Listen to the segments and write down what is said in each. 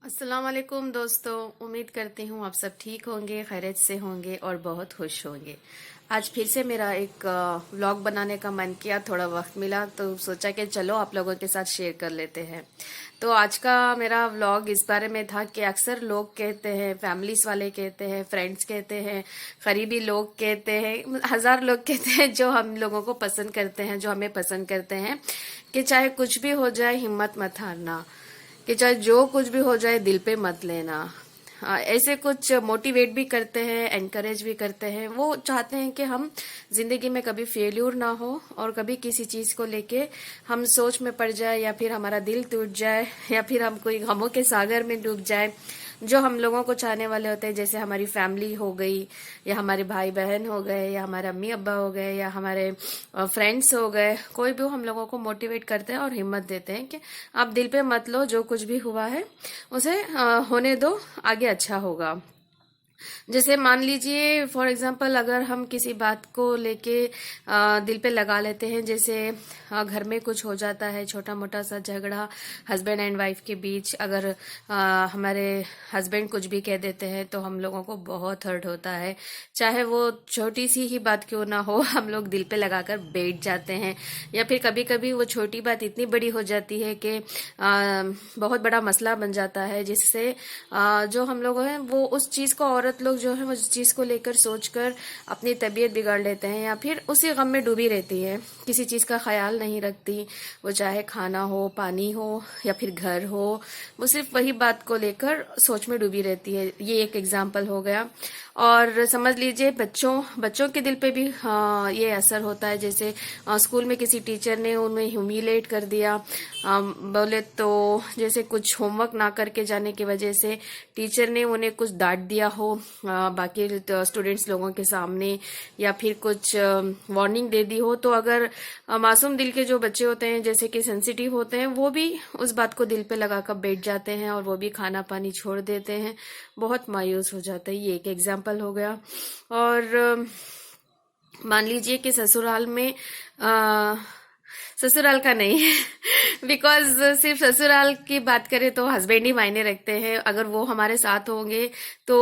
अस्सलाम वालेकुम दोस्तों। उम्मीद करती हूँ आप सब ठीक होंगे, खैरियत से होंगे और बहुत खुश होंगे। आज फिर से मेरा एक व्लॉग बनाने का मन किया, थोड़ा वक्त मिला तो सोचा कि चलो आप लोगों के साथ शेयर कर लेते हैं। तो आज का मेरा व्लॉग इस बारे में था कि अक्सर लोग कहते हैं, फैमिलीज वाले कहते हैं, फ्रेंड्स कहते हैं, करीबी लोग कहते हैं, हजार लोग कहते हैं जो हम लोगों को पसंद करते हैं, जो हमें पसंद करते हैं कि चाहे कुछ भी हो जाए हिम्मत मत हारना, कि चाहे जो कुछ भी हो जाए दिल पे मत लेना। ऐसे कुछ मोटिवेट भी करते हैं, एनकरेज भी करते हैं। वो चाहते हैं कि हम जिंदगी में कभी फेल्यूर ना हो और कभी किसी चीज को लेके हम सोच में पड़ जाए या फिर हमारा दिल टूट जाए या फिर हम कोई गमों के सागर में डूब जाए। जो हम लोगों को चाहने वाले होते हैं, जैसे हमारी फैमिली हो गई या हमारे भाई बहन हो गए या हमारे अम्मी अब्बा हो गए या हमारे फ्रेंड्स हो गए, कोई भी हम लोगों को मोटिवेट करते हैं और हिम्मत देते हैं कि आप दिल पे मत लो, जो कुछ भी हुआ है उसे होने दो, आगे अच्छा होगा। जैसे मान लीजिए फॉर एग्जांपल, अगर हम किसी बात को लेके दिल पे लगा लेते हैं, जैसे घर में कुछ हो जाता है, छोटा मोटा सा झगड़ा हस्बैंड एंड वाइफ के बीच, अगर हमारे हस्बैंड कुछ भी कह देते हैं तो हम लोगों को बहुत हर्ट होता है। चाहे वो छोटी सी ही बात क्यों ना हो, हम लोग दिल पे लगाकर बैठ जाते हैं। या फिर कभी कभी वो छोटी बात इतनी बड़ी हो जाती है कि बहुत बड़ा मसला बन जाता है, जिससे जो हम लोग हैं वो उस चीज को, औरत लोग जो है वो उस चीज को लेकर सोचकर अपनी तबीयत बिगाड़ लेते हैं या फिर उसी गम में डूबी रहती है, किसी चीज का ख्याल नहीं रखती। वो चाहे खाना हो, पानी हो या फिर घर हो, वो सिर्फ वही बात को लेकर सोच में डूबी रहती है। ये एक एग्जाम्पल हो गया। और समझ लीजिए बच्चों बच्चों के दिल पे भी ये असर होता है। जैसे स्कूल में किसी टीचर ने उन्हें ह्यूमिलेट कर दिया, बोले तो जैसे कुछ होमवर्क ना करके जाने की वजह से टीचर ने उन्हें कुछ डांट दिया हो बाकी स्टूडेंट्स लोगों के सामने, या फिर कुछ वार्निंग दे दी हो, तो अगर मासूम दिल के जो बच्चे होते हैं, जैसे कि सेंसिटिव होते हैं, वो भी उस बात को दिल पे लगाकर बैठ जाते हैं और वो भी खाना पानी छोड़ देते हैं, बहुत मायूस हो जाता है। ये एक एग्जाम्पल हो गया। और मान लीजिए कि ससुराल में ससुराल का नहीं बिकॉज सिर्फ ससुराल की बात करें तो हस्बैंड ही मायने रखते हैं। अगर वो हमारे साथ होंगे तो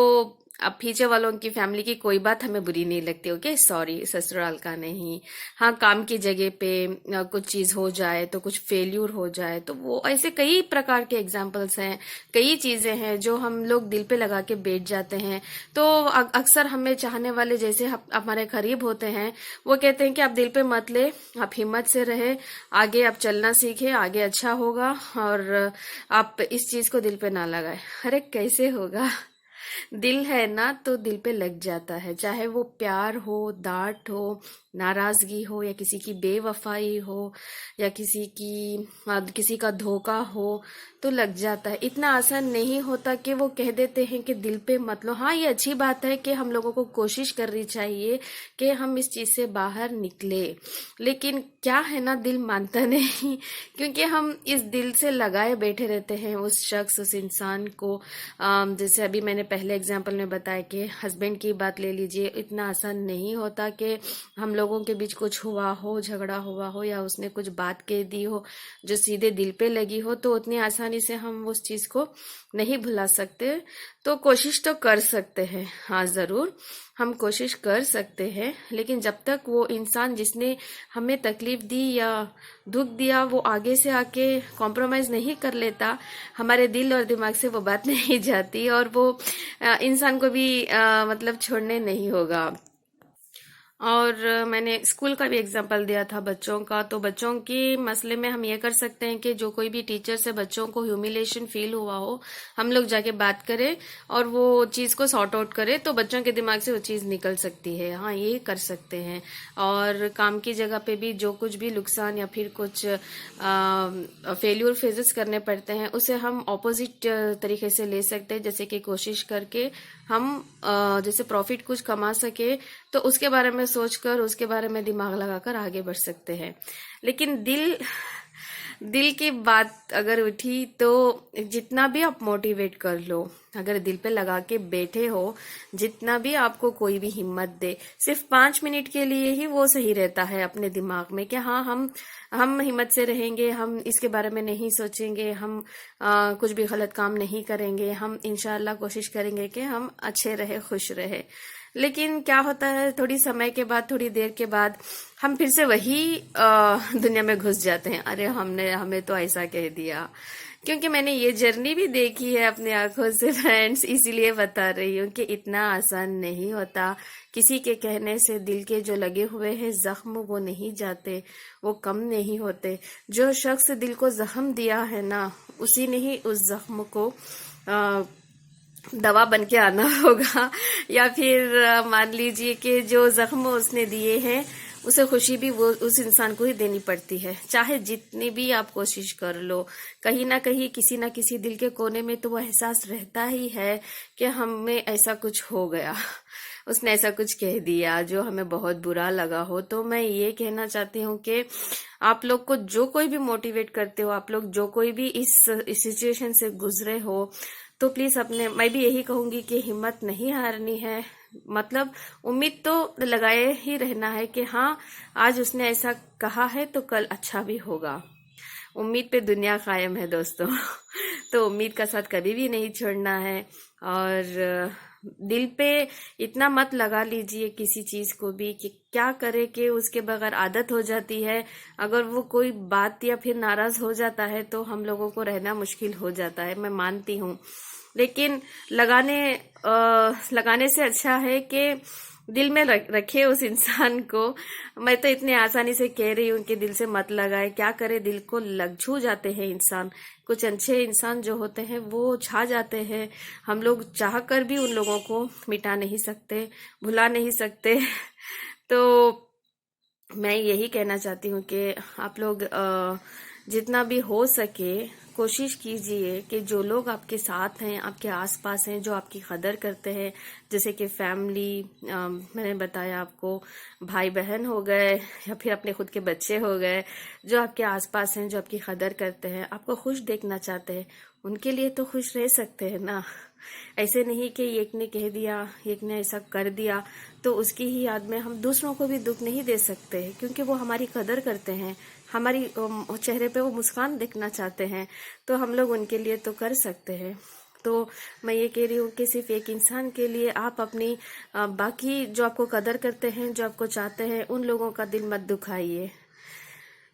अब पीछे वालों की फैमिली की कोई बात हमें बुरी नहीं लगती। ओके, सॉरी, ससुराल का नहीं। हाँ, काम की जगह पे कुछ चीज हो जाए तो, कुछ फेल्यूर हो जाए तो, वो ऐसे कई प्रकार के एग्जाम्पल्स हैं, कई चीजें हैं जो हम लोग दिल पे लगा के बैठ जाते हैं। तो अक्सर हमें चाहने वाले, जैसे हमारे करीब होते हैं, वो कहते हैं कि आप दिल पे मत ले, आप हिम्मत से रहे, आगे आप चलना सीखे, आगे अच्छा होगा, और आप इस चीज को दिल पे ना लगाए। अरे कैसे होगा? दिल है ना तो दिल पे लग जाता है, चाहे वो प्यार हो, डांट हो, नाराजगी हो, या किसी की बेवफाई हो, या किसी का धोखा हो, तो लग जाता है। इतना आसान नहीं होता कि वो कह देते हैं कि दिल पे मत लो। हाँ, ये अच्छी बात है कि हम लोगों को कोशिश करनी चाहिए कि हम इस चीज से बाहर निकले, लेकिन क्या है ना, दिल मानता नहीं क्योंकि हम इस दिल से लगाए बैठे रहते हैं उस शख्स, उस इंसान को। जैसे अभी मैंने पहले एग्जाम्पल में बताया कि हस्बैंड की बात ले लीजिए, इतना आसान नहीं होता कि हम लोगों के बीच कुछ हुआ हो, झगड़ा हुआ हो, या उसने कुछ बात कह दी हो जो सीधे दिल पे लगी हो, तो उतनी आसानी से हम उस चीज को नहीं भुला सकते। तो कोशिश तो कर सकते हैं, हाँ जरूर हम कोशिश कर सकते हैं, लेकिन जब तक वो इंसान जिसने हमें तकलीफ दी या दुख दिया वो आगे से आके कॉम्प्रोमाइज नहीं कर लेता, हमारे दिल और दिमाग से वो बात नहीं जाती, और वो इंसान को भी मतलब छोड़ने नहीं होगा। और मैंने स्कूल का भी एग्जांपल दिया था बच्चों का। तो बच्चों के मसले में हम ये कर सकते हैं कि जो कोई भी टीचर से बच्चों को ह्यूमिलेशन फील हुआ हो, हम लोग जाके बात करें और वो चीज को सॉर्ट आउट करें, तो बच्चों के दिमाग से वो चीज निकल सकती है। हाँ, ये कर सकते हैं। और काम की जगह पे भी जो कुछ भी नुकसान या फिर कुछ फेल्यूर फेजेस करने पड़ते हैं, उसे हम ऑपोजिट तरीके से ले सकते हैं। जैसे कि कोशिश करके हम जैसे प्रॉफिट कुछ कमा सके, तो उसके बारे में सोचकर, उसके बारे में दिमाग लगाकर आगे बढ़ सकते हैं। लेकिन दिल की बात अगर उठी तो जितना भी आप मोटिवेट कर लो, अगर दिल पे लगा के बैठे हो, जितना भी आपको कोई भी हिम्मत दे, सिर्फ 5 मिनट के लिए ही वो सही रहता है अपने दिमाग में कि हाँ हम हिम्मत से रहेंगे, हम इसके बारे में नहीं सोचेंगे, हम कुछ भी गलत काम नहीं करेंगे, हम इंशाल्लाह कोशिश करेंगे कि हम अच्छे रहे, खुश रहे। लेकिन क्या होता है, थोड़ी समय के बाद, थोड़ी देर के बाद हम फिर से वही दुनिया में घुस जाते हैं। अरे हमें तो ऐसा कह दिया। क्योंकि मैंने ये जर्नी भी देखी है अपनी आंखों से फ्रेंड्स, इसीलिए बता रही हूँ कि इतना आसान नहीं होता। किसी के कहने से दिल के जो लगे हुए हैं जख्म वो नहीं जाते, वो कम नहीं होते। जो शख्स दिल को जख्म दिया है ना, उसी ने ही उस जख्म को दवा बन के आना होगा। या फिर मान लीजिए कि जो जख्म उसने दिए हैं, उसे खुशी भी वो उस इंसान को ही देनी पड़ती है। चाहे जितनी भी आप कोशिश कर लो, कहीं ना कहीं किसी ना किसी दिल के कोने में तो वो एहसास रहता ही है कि हमें ऐसा कुछ हो गया, उसने ऐसा कुछ कह दिया जो हमें बहुत बुरा लगा हो। तो मैं ये कहना चाहती हूँ कि आप लोग को जो कोई भी मोटिवेट करते हो, आप लोग जो कोई भी इस सिचुएशन से गुजरे हो, तो प्लीज मैं भी यही कहूंगी कि हिम्मत नहीं हारनी है। मतलब उम्मीद तो लगाए ही रहना है कि हाँ, आज उसने ऐसा कहा है तो कल अच्छा भी होगा। उम्मीद पे दुनिया कायम है दोस्तों। तो उम्मीद का साथ कभी भी नहीं छोड़ना है। और दिल पे इतना मत लगा लीजिए किसी चीज को भी कि क्या करे कि उसके बगैर आदत हो जाती है। अगर वो कोई बात या फिर नाराज हो जाता है तो हम लोगों को रहना मुश्किल हो जाता है, मैं मानती हूँ। लेकिन लगाने से अच्छा है कि दिल में रखे उस इंसान को। मैं तो इतनी आसानी से कह रही हूँ कि दिल से मत लगाए, क्या करे, दिल को लग छू जाते हैं इंसान। कुछ अच्छे इंसान जो होते हैं वो छा जाते हैं, हम लोग चाह कर भी उन लोगों को मिटा नहीं सकते, भुला नहीं सकते। तो मैं यही कहना चाहती हूँ कि आप लोग जितना भी हो सके कोशिश कीजिए कि जो लोग आपके साथ हैं, आपके आसपास हैं, जो आपकी कदर करते हैं, जैसे कि फैमिली, मैंने बताया आपको, भाई बहन हो गए या फिर अपने खुद के बच्चे हो गए, जो आपके आसपास हैं, जो आपकी कदर करते हैं, आपको खुश देखना चाहते हैं, उनके लिए तो खुश रह सकते हैं ना। ऐसे नहीं कि एक ने कह दिया, एक ने ऐसा कर दिया तो उसकी ही याद में हम दूसरों को भी दुख नहीं दे सकते, क्योंकि वो हमारी कदर करते हैं, हमारी चेहरे पे वो मुस्कान देखना चाहते हैं, तो हम लोग उनके लिए तो कर सकते हैं। तो मैं ये कह रही हूँ कि सिर्फ एक इंसान के लिए आप अपनी बाकी जो आपको कदर करते हैं, जो आपको चाहते हैं, उन लोगों का दिल मत दुखाइए।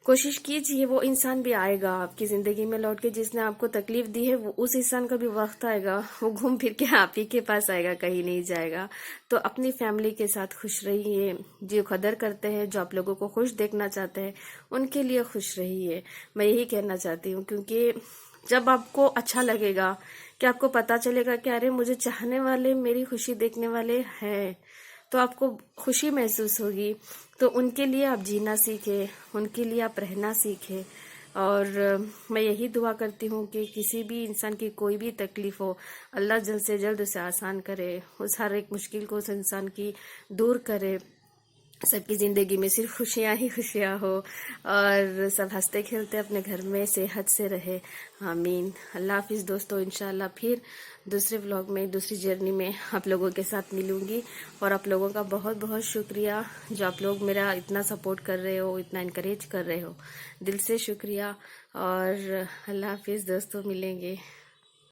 कोशिश कीजिए वो इंसान भी आएगा आपकी जिंदगी में लौट के, जिसने आपको तकलीफ दी है, वो उस इंसान का भी वक्त आएगा, वो घूम फिर के आप ही के पास आएगा, कहीं नहीं जाएगा। तो अपनी फैमिली के साथ खुश रहिए, जो कदर करते हैं, जो आप लोगों को खुश देखना चाहते हैं, उनके लिए खुश रहिए। मैं यही कहना चाहती हूँ, क्योंकि जब आपको अच्छा लगेगा कि आपको पता चलेगा कि अरे मुझे चाहने वाले मेरी खुशी देखने वाले हैं, तो आपको खुशी महसूस होगी। तो उनके लिए आप जीना सीखें, उनके लिए आप रहना सीखें। और मैं यही दुआ करती हूँ कि किसी भी इंसान की कोई भी तकलीफ हो, अल्लाह जल्द से जल्द उसे आसान करे, उस हर एक मुश्किल को उस इंसान की दूर करे, सबकी ज़िंदगी में सिर्फ खुशियाँ ही खुशियाँ हो, और सब हंसते खेलते अपने घर में सेहत से रहे। आमीन। अल्लाह हाफिज़ दोस्तों। इंशाल्लाह फिर दूसरे व्लॉग में, दूसरी जर्नी में आप लोगों के साथ मिलूंगी। और आप लोगों का बहुत बहुत शुक्रिया, जो आप लोग मेरा इतना सपोर्ट कर रहे हो, इतना इनकरेज कर रहे हो, दिल से शुक्रिया। और अल्लाह हाफिज़ दोस्तों, मिलेंगे।